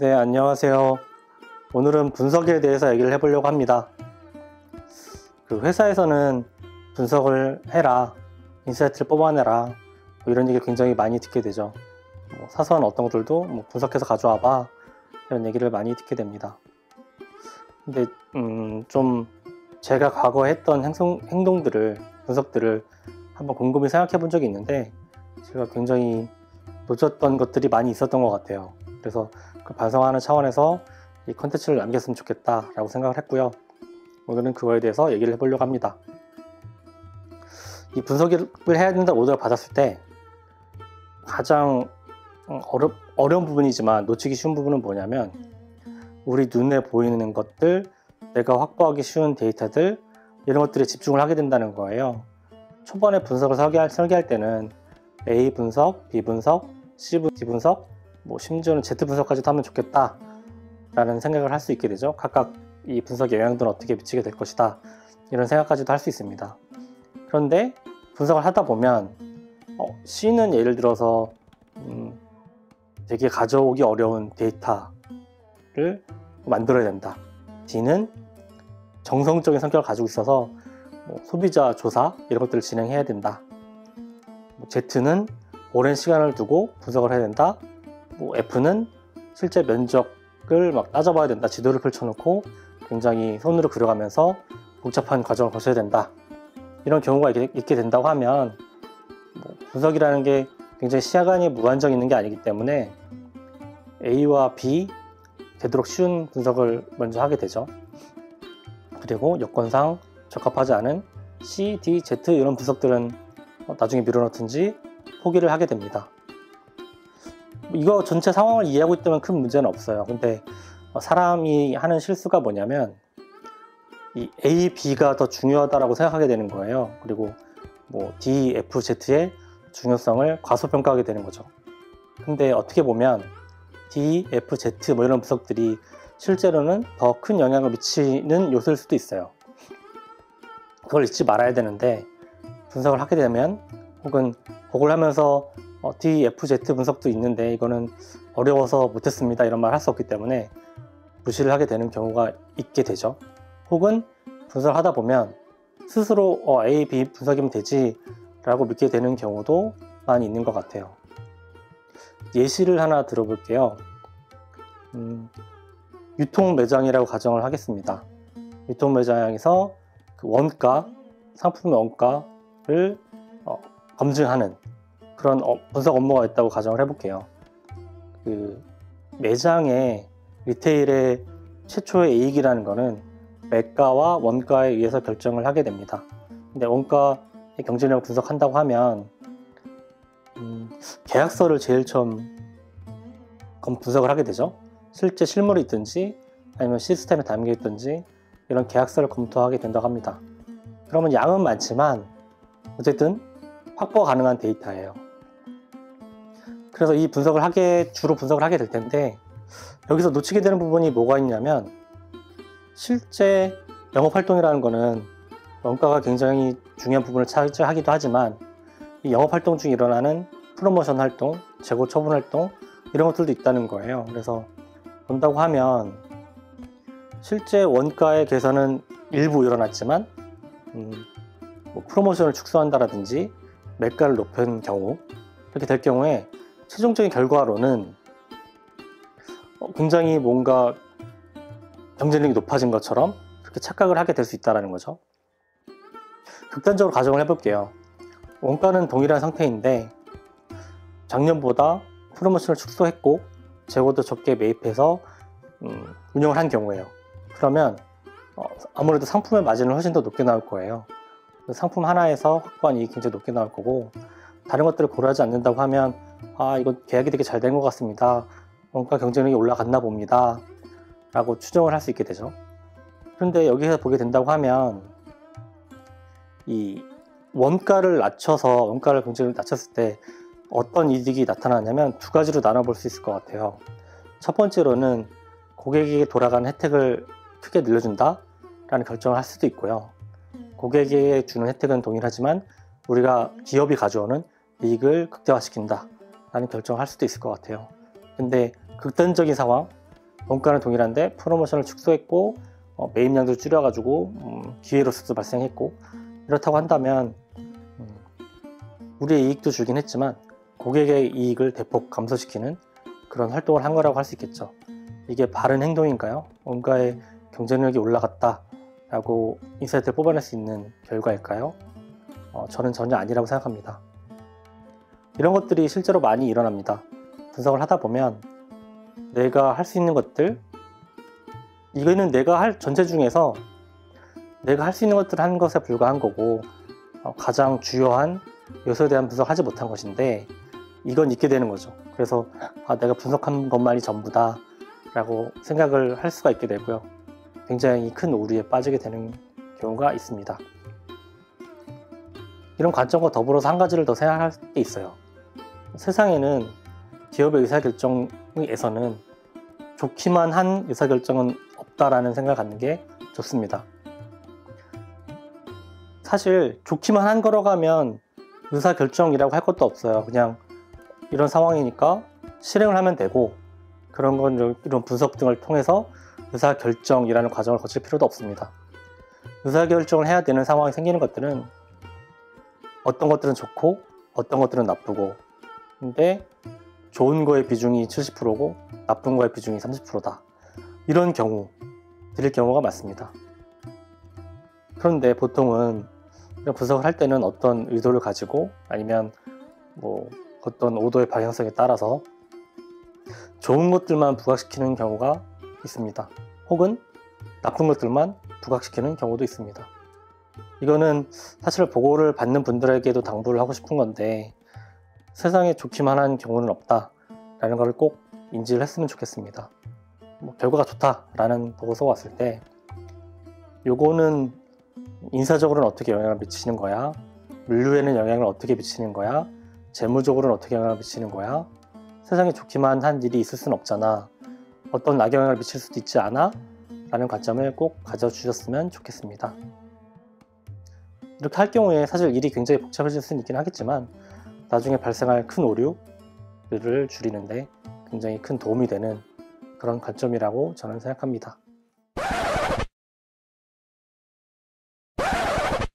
네, 안녕하세요. 오늘은 분석에 대해서 얘기를 해보려고 합니다. 회사에서는 분석을 해라, 인사이트를 뽑아내라, 이런 얘기 굉장히 많이 듣게 되죠. 사소한 어떤 것들도 분석해서 가져와 봐, 이런 얘기를 많이 듣게 됩니다. 근데 좀 제가 과거에 했던 행동들을, 분석들을 한번 곰곰이 생각해 본 적이 있는데, 제가 굉장히 놓쳤던 것들이 많이 있었던 것 같아요. 그래서 그 반성하는 차원에서 이 컨텐츠를 남겼으면 좋겠다라고 생각을 했고요. 오늘은 그거에 대해서 얘기를 해보려고 합니다. 이 분석을 해야 된다고 오더를 받았을 때 가장 어려운 부분이지만 놓치기 쉬운 부분은 뭐냐면, 우리 눈에 보이는 것들, 내가 확보하기 쉬운 데이터들, 이런 것들에 집중을 하게 된다는 거예요. 초반에 분석을 설계할 때는 A 분석, B 분석, C 분석, 심지어는 Z 분석까지도 하면 좋겠다 라는 생각을 할 수 있게 되죠. 각각 이 분석의 영향들은 어떻게 미치게 될 것이다, 이런 생각까지도 할 수 있습니다. 그런데 분석을 하다 보면 C는 예를 들어서 되게 가져오기 어려운 데이터를 만들어야 된다. D는 정성적인 성격을 가지고 있어서 소비자 조사 이런 것들을 진행해야 된다. Z는 오랜 시간을 두고 분석을 해야 된다. F는 실제 면적을 따져봐야 된다. 지도를 펼쳐놓고 굉장히 손으로 그려가면서 복잡한 과정을 거쳐야 된다. 이런 경우가 있게 된다고 하면 분석이라는 게 굉장히 시간이 무한정 있는 게 아니기 때문에 A와 B, 되도록 쉬운 분석을 먼저 하게 되죠. 그리고 여건상 적합하지 않은 C, D, Z 이런 분석들은 나중에 미뤄놓든지 포기를 하게 됩니다. 이거 전체 상황을 이해하고 있다면 큰 문제는 없어요. 근데 사람이 하는 실수가 뭐냐면 이 A, B가 더 중요하다고 생각하게 되는 거예요. 그리고 D, F, Z의 중요성을 과소평가하게 되는 거죠. 근데 어떻게 보면 D, F, Z 이런 분석들이 실제로는 더 큰 영향을 미치는 요소일 수도 있어요. 그걸 잊지 말아야 되는데, 분석을 하게 되면 혹은 그걸 하면서 D, F, Z 분석도 있는데 이거는 어려워서 못했습니다 이런 말 할 수 없기 때문에 무시를 하게 되는 경우가 있게 되죠. 혹은 분석을 하다 보면 스스로 A, B 분석이면 되지 라고 믿게 되는 경우도 많이 있는 것 같아요. 예시를 하나 들어볼게요. 유통 매장이라고 가정을 하겠습니다. 유통 매장에서 그 원가, 상품의 원가를 검증하는 그런 분석 업무가 있다고 가정을 해볼게요. 그 매장의 리테일의 최초의 이익이라는 거는 매가와 원가에 의해서 결정을 하게 됩니다. 근데 원가의 경쟁력을 분석한다고 하면 계약서를 제일 처음 분석을 하게 되죠. 실제 실물이 있든지 아니면 시스템에 담겨 있든지 이런 계약서를 검토하게 된다고 합니다. 그러면 양은 많지만 어쨌든 확보가 가능한 데이터예요. 그래서 이 주로 분석을 하게 될 텐데, 여기서 놓치게 되는 부분이 뭐가 있냐면, 실제 영업활동이라는 거는 원가가 굉장히 중요한 부분을 차지하기도 하지만 이 영업활동 중에 일어나는 프로모션 활동, 재고 처분 활동 이런 것들도 있다는 거예요. 그래서 본다고 하면 실제 원가의 개선은 일부 일어났지만 프로모션을 축소한다라든지 매가를 높인 경우, 이렇게 될 경우에 최종적인 결과로는 굉장히 뭔가 경쟁력이 높아진 것처럼 그렇게 착각을 하게 될 수 있다는 거죠. 극단적으로 가정을 해볼게요. 원가는 동일한 상태인데 작년보다 프로모션을 축소했고 재고도 적게 매입해서 운영을 한 경우예요. 그러면 아무래도 상품의 마진은 훨씬 더 높게 나올 거예요. 상품 하나에서 확보한 이익이 굉장히 높게 나올 거고, 다른 것들을 고려하지 않는다고 하면 이거 계약이 되게 잘 된 것 같습니다, 원가 경쟁력이 올라갔나 봅니다 라고 추정을 할 수 있게 되죠. 그런데 여기서 보게 된다고 하면 이 원가를 경쟁력을 낮췄을 때 어떤 이득이 나타나냐면 두 가지로 나눠볼 수 있을 것 같아요. 첫 번째로는 고객에게 돌아가는 혜택을 크게 늘려준다 라는 결정을 할 수도 있고요. 고객에게 주는 혜택은 동일하지만 우리가 기업이 가져오는 이익을 극대화시킨다 라는 결정을 할 수도 있을 것 같아요. 근데 극단적인 상황, 원가는 동일한데 프로모션을 축소했고 매입량도 줄여가지고 기회로서도 발생했고, 이렇다고 한다면 우리의 이익도 주긴 했지만 고객의 이익을 대폭 감소시키는 그런 활동을 한 거라고 할 수 있겠죠. 이게 바른 행동인가요? 원가의 경쟁력이 올라갔다 라고 인사이트를 뽑아낼 수 있는 결과일까요? 저는 전혀 아니라고 생각합니다. 이런 것들이 실제로 많이 일어납니다. 분석을 하다 보면 내가 할 수 있는 것들, 이거는 내가 할 전체 중에서 내가 할 수 있는 것들을 한 것에 불과한 거고, 가장 주요한 요소에 대한 분석을 하지 못한 것인데 이건 있게 되는 거죠. 그래서 내가 분석한 것만이 전부다 라고 생각을 할 수가 있게 되고요. 굉장히 큰 오류에 빠지게 되는 경우가 있습니다. 이런 관점과 더불어서 한 가지를 더 생각할 게 있어요. 세상에는 기업의 의사결정에서는 좋기만 한 의사결정은 없다라는 생각을 갖는 게 좋습니다. 사실 좋기만 한 거라고 하면 의사결정이라고 할 것도 없어요. 그냥 이런 상황이니까 실행을 하면 되고, 그런 건 이런 분석 등을 통해서 의사결정이라는 과정을 거칠 필요도 없습니다. 의사결정을 해야 되는 상황이 생기는 것들은 어떤 것들은 좋고 어떤 것들은 나쁘고, 근데 좋은 거의 비중이 70%고 나쁜 거의 비중이 30%다. 이런 드릴 경우가 많습니다. 그런데 보통은 이런 분석을 할 때는 어떤 의도를 가지고, 아니면 어떤 오도의 방향성에 따라서 좋은 것들만 부각시키는 경우가 있습니다. 혹은 나쁜 것들만 부각시키는 경우도 있습니다. 이거는 사실 보고를 받는 분들에게도 당부를 하고 싶은 건데, 세상에 좋기만 한 경우는 없다라는 걸 꼭 인지를 했으면 좋겠습니다. 결과가 좋다라는 보고서가 왔을 때 요거는 인사적으로는 어떻게 영향을 미치는 거야? 물류에는 영향을 어떻게 미치는 거야? 재무적으로는 어떻게 영향을 미치는 거야? 세상에 좋기만 한 일이 있을 수는 없잖아. 어떤 악영향을 미칠 수도 있지 않아? 라는 관점을 꼭 가져주셨으면 좋겠습니다. 이렇게 할 경우에 사실 일이 굉장히 복잡해질 수는 있긴 하겠지만 나중에 발생할 큰 오류들을 줄이는데 굉장히 큰 도움이 되는 그런 관점이라고 저는 생각합니다.